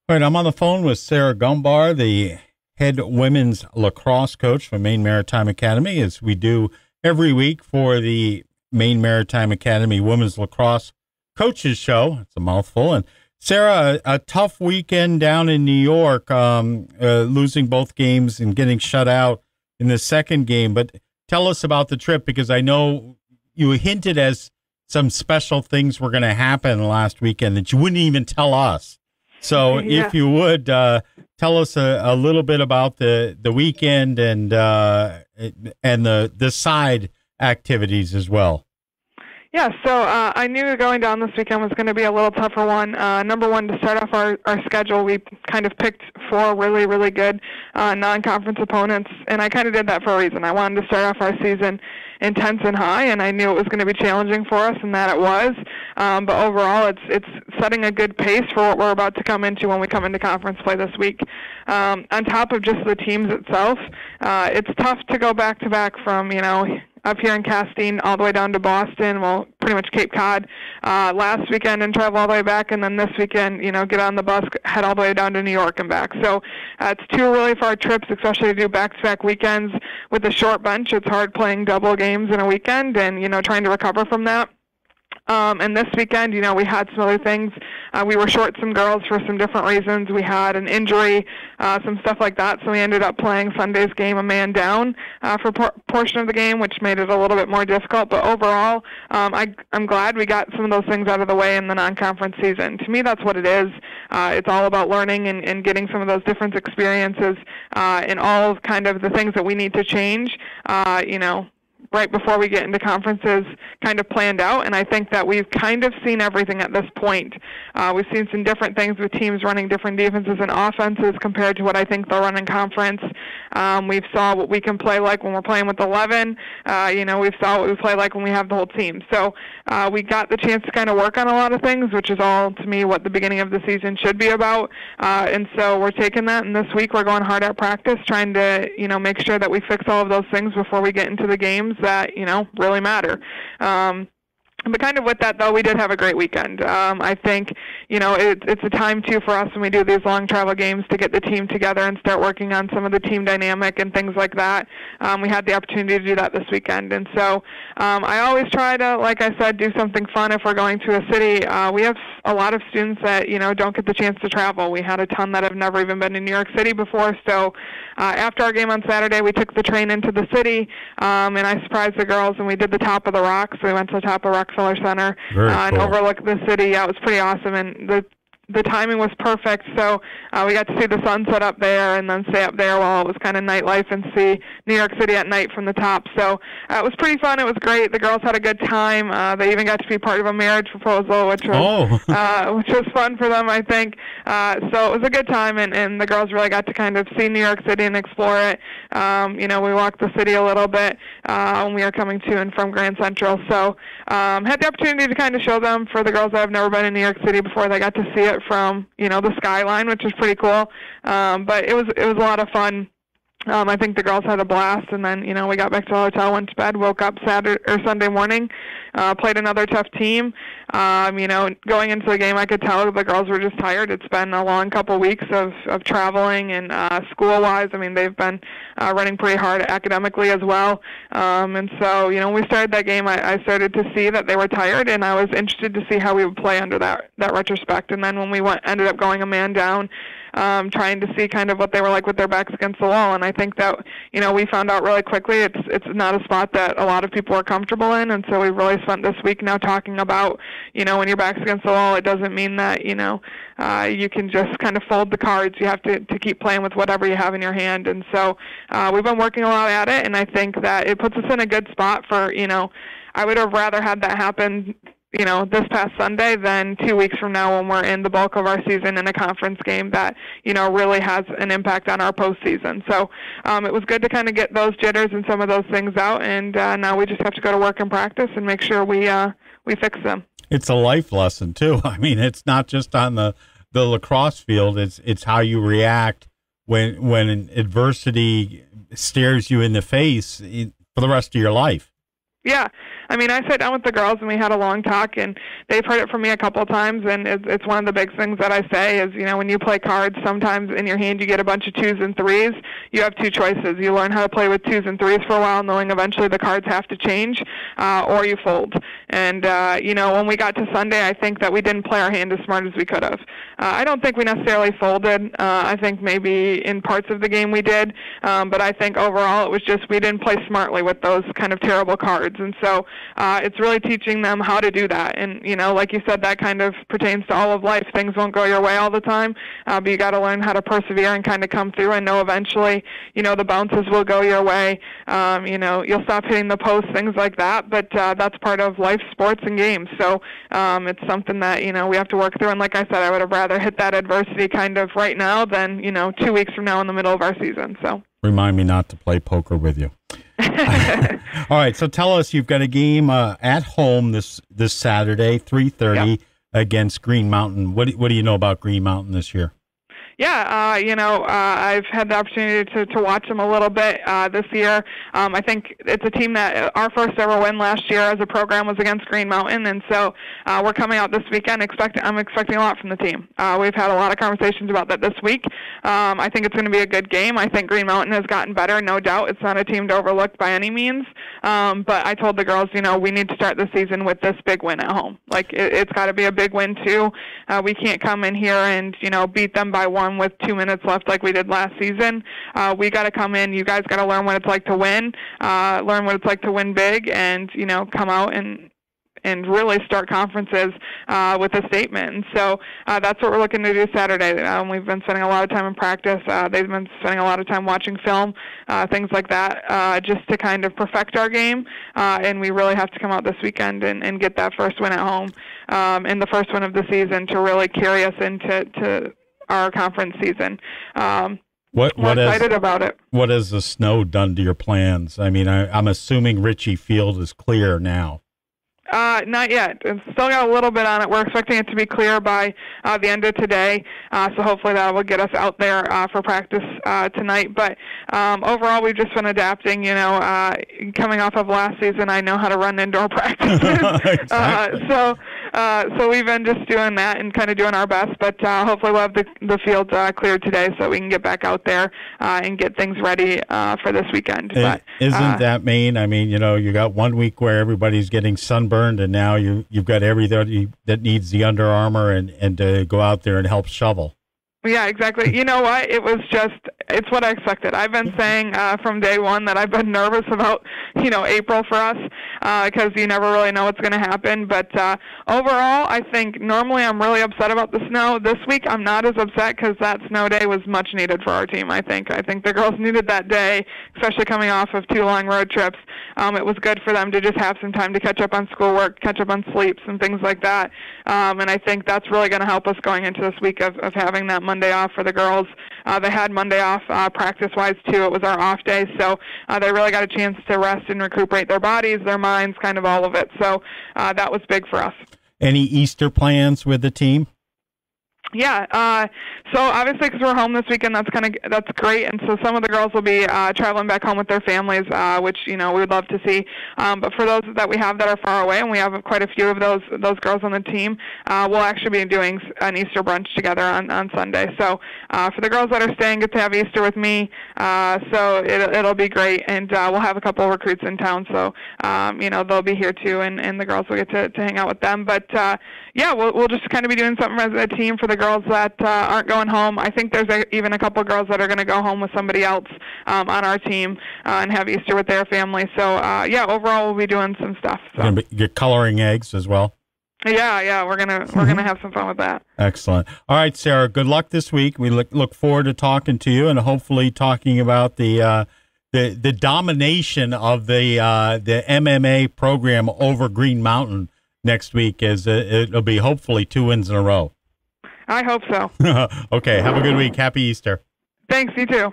All right, I'm on the phone with Sarah Gombar, the head women's lacrosse coach for Maine Maritime Academy, as we do every week for the Maine Maritime Academy Women's Lacrosse Coaches Show. It's a mouthful. And Sarah, a tough weekend down in New York, losing both games and getting shut out in the second game. But tell us about the trip, because I know you hinted as some special things were going to happen last weekend that you wouldn't even tell us. So if you would, tell us a little bit about the weekend and the side activities as well. Yeah, so I knew going down this weekend was going to be a little tougher one. Number one, to start off our schedule, we kind of picked four really, really good non-conference opponents, and I kind of did that for a reason. I wanted to start off our season intense and high, and I knew it was going to be challenging for us, and that it was. But overall, it's setting a good pace for what we're about to come into when we come into conference play this week. On top of just the teams itself, it's tough to go back-to-back from, up here in Castine all the way down to Boston, well, pretty much Cape Cod last weekend, and travel all the way back, and then this weekend, get on the bus, head all the way down to New York and back. So it's two really far trips, especially to do back-to-back weekends with a short bench. It's hard playing double games in a weekend and, trying to recover from that. And this weekend, we had some other things. We were short some girls for some different reasons. We had an injury, some stuff like that. So we ended up playing Sunday's game a man down for a portion of the game, which made it a little bit more difficult. But overall, I'm glad we got some of those things out of the way in the non-conference season. To me, that's what it is. It's all about learning and getting some of those different experiences and all of kind of the things that we need to change, right before we get into conferences kind of planned out. And I think that we've kind of seen everything at this point. We've seen some different things with teams running different defenses and offenses compared to what I think they'll run in conference. We've saw what we can play like when we're playing with 11. We've saw what we play like when we have the whole team. So we got the chance to kind of work on a lot of things, which is all, to me, what the beginning of the season should be about. And so we're taking that, and this week we're going hard at practice, trying to, make sure that we fix all of those things before we get into the games that, really matter. But kind of with that, though, we did have a great weekend. I think, it's a time, too, for us when we do these long travel games to get the team together and start working on some of the team dynamic and things like that. We had the opportunity to do that this weekend. And so I always try to, like I said, do something fun if we're going to a city. We have a lot of students that, don't get the chance to travel. We had a ton that have never even been in New York City before. So after our game on Saturday, we took the train into the city, and I surprised the girls, and we did the Top of the Rock. So we went to the top of Rockefeller Center and overlooked the city. Yeah, it was pretty awesome, and the timing was perfect, so we got to see the sunset up there and then stay up there while it was kind of nightlife and see New York City at night from the top. So it was pretty fun. It was great. The girls had a good time. They even got to be part of a marriage proposal, which was fun for them, I think. So it was a good time, and the girls really got to kind of see New York City and explore it. We walked the city a little bit when we were coming to and from Grand Central. So had the opportunity to kind of show them, for the girls that have never been in New York City before, they got to see it from, the skyline, which was pretty cool. But it was a lot of fun. I think the girls had a blast, and then, we got back to the hotel, went to bed, woke up Sunday morning, played another tough team. Going into the game, I could tell the girls were just tired. It's been a long couple weeks of traveling, and school-wise, they've been running pretty hard academically as well. And so, when we started that game, I started to see that they were tired, and I was interested to see how we would play under that retrospect. And then when we ended up going a man down, trying to see kind of what they were like with their backs against the wall. And I think that, we found out really quickly it's not a spot that a lot of people are comfortable in. And so we really spent this week now talking about, when your back's against the wall, it doesn't mean that, you can just kind of fold the cards. You have to keep playing with whatever you have in your hand. And so we've been working a lot at it, and I think that it puts us in a good spot for, I would have rather had that happen this past Sunday than 2 weeks from now when we're in the bulk of our season in a conference game that, really has an impact on our postseason. So it was good to kind of get those jitters and some of those things out, and now we just have to go to work and practice and make sure we fix them. It's a life lesson, too. It's not just on the lacrosse field. It's how you react when adversity stares you in the face for the rest of your life. Yeah, I mean, I sat down with the girls and we had a long talk, and they've heard it from me a couple of times, and it's one of the big things that I say is, when you play cards, sometimes in your hand you get a bunch of 2s and 3s. You have 2 choices. You learn how to play with 2s and 3s for a while, knowing eventually the cards have to change, or you fold. And, when we got to Sunday, I think that we didn't play our hand as smart as we could have. I don't think we necessarily folded. I think maybe in parts of the game we did, but I think overall it was just we didn't play smartly with those kind of terrible cards. And so it's really teaching them how to do that. And, like you said, that kind of pertains to all of life. Things won't go your way all the time, but you got to learn how to persevere and kind of come through and know eventually, the bounces will go your way. You'll stop hitting the post, things like that, but that's part of life, sports, and games. So it's something that, we have to work through. And like I said, I would have rather hit that adversity kind of right now than, 2 weeks from now in the middle of our season. So remind me not to play poker with you. All right, so tell us, you've got a game at home this Saturday, 3:30 Yep. against Green Mountain. What do you know about Green Mountain this year? Yeah, I've had the opportunity to watch them a little bit this year. I think it's a team that our first ever win last year as a program was against Green Mountain, and so we're coming out this weekend. I'm expecting a lot from the team. We've had a lot of conversations about that this week. I think it's going to be a good game. I think Green Mountain has gotten better, no doubt. It's not a team to overlook by any means, but I told the girls, we need to start the season with this big win at home. Like, it's got to be a big win, too. We can't come in here and, beat them by 1 with 2 minutes left like we did last season. We got to come in. You guys got to learn what it's like to win, learn what it's like to win big, and come out and really start conferences with a statement. And so that's what we're looking to do Saturday. We've been spending a lot of time in practice. They've been spending a lot of time watching film, things like that, just to kind of perfect our game. And we really have to come out this weekend and get that first win at home, and the first win of the season to really carry us into our conference season. We're excited about it. What has the snow done to your plans? I mean, I'm assuming Ritchie Field is clear now. Not yet. It's still got a little bit on it. We're expecting it to be clear by the end of today, so hopefully that will get us out there for practice tonight. But overall, we've just been adapting. Coming off of last season, I know how to run indoor practices. Exactly. So we've been just doing that and kind of doing our best. But hopefully we'll have the field cleared today so we can get back out there and get things ready for this weekend. But isn't that Maine? I mean, you got 1 week where everybody's getting sunburned, and now you've got everybody that needs the Under Armour and to go out there and help shovel. Yeah, exactly. You know what? It's what I expected. I've been saying from day one that I've been nervous about, April for us because you never really know what's going to happen. But overall, I think normally I'm really upset about the snow. This week I'm not as upset because that snow day was much needed for our team, I think. I think the girls needed that day, especially coming off of 2 long road trips. It was good for them to just have some time to catch up on schoolwork, catch up on sleeps and things like that. And I think that's really going to help us going into this week of having that Monday off for the girls. They had Monday off practice-wise, too. It was our off day, so they really got a chance to rest and recuperate their bodies, their minds, kind of all of it. So that was big for us. Any Easter plans with the team? Yeah, so obviously because we're home this weekend, that's great, and so some of the girls will be traveling back home with their families, which we would love to see. But for those that we have that are far away, and we have quite a few of those girls on the team, we'll actually be doing an Easter brunch together on Sunday. So for the girls that are staying, get to have Easter with me. So it'll be great, and we'll have a couple of recruits in town, so they'll be here too, and the girls will get to hang out with them. But yeah, we'll just kind of be doing something as a team for the girls that aren't going home. I think there's even a couple of girls that are going to go home with somebody else on our team and have Easter with their family. So yeah, overall we'll be doing some stuff. So. You're coloring eggs as well? Yeah, we're gonna have some fun with that. Excellent. All right, Sarah, good luck this week. We look forward to talking to you and hopefully talking about the domination of the MMA program over Green Mountain next week, as it'll be hopefully 2 wins in a row. I hope so. Okay, have a good week. Happy Easter. Thanks, you too.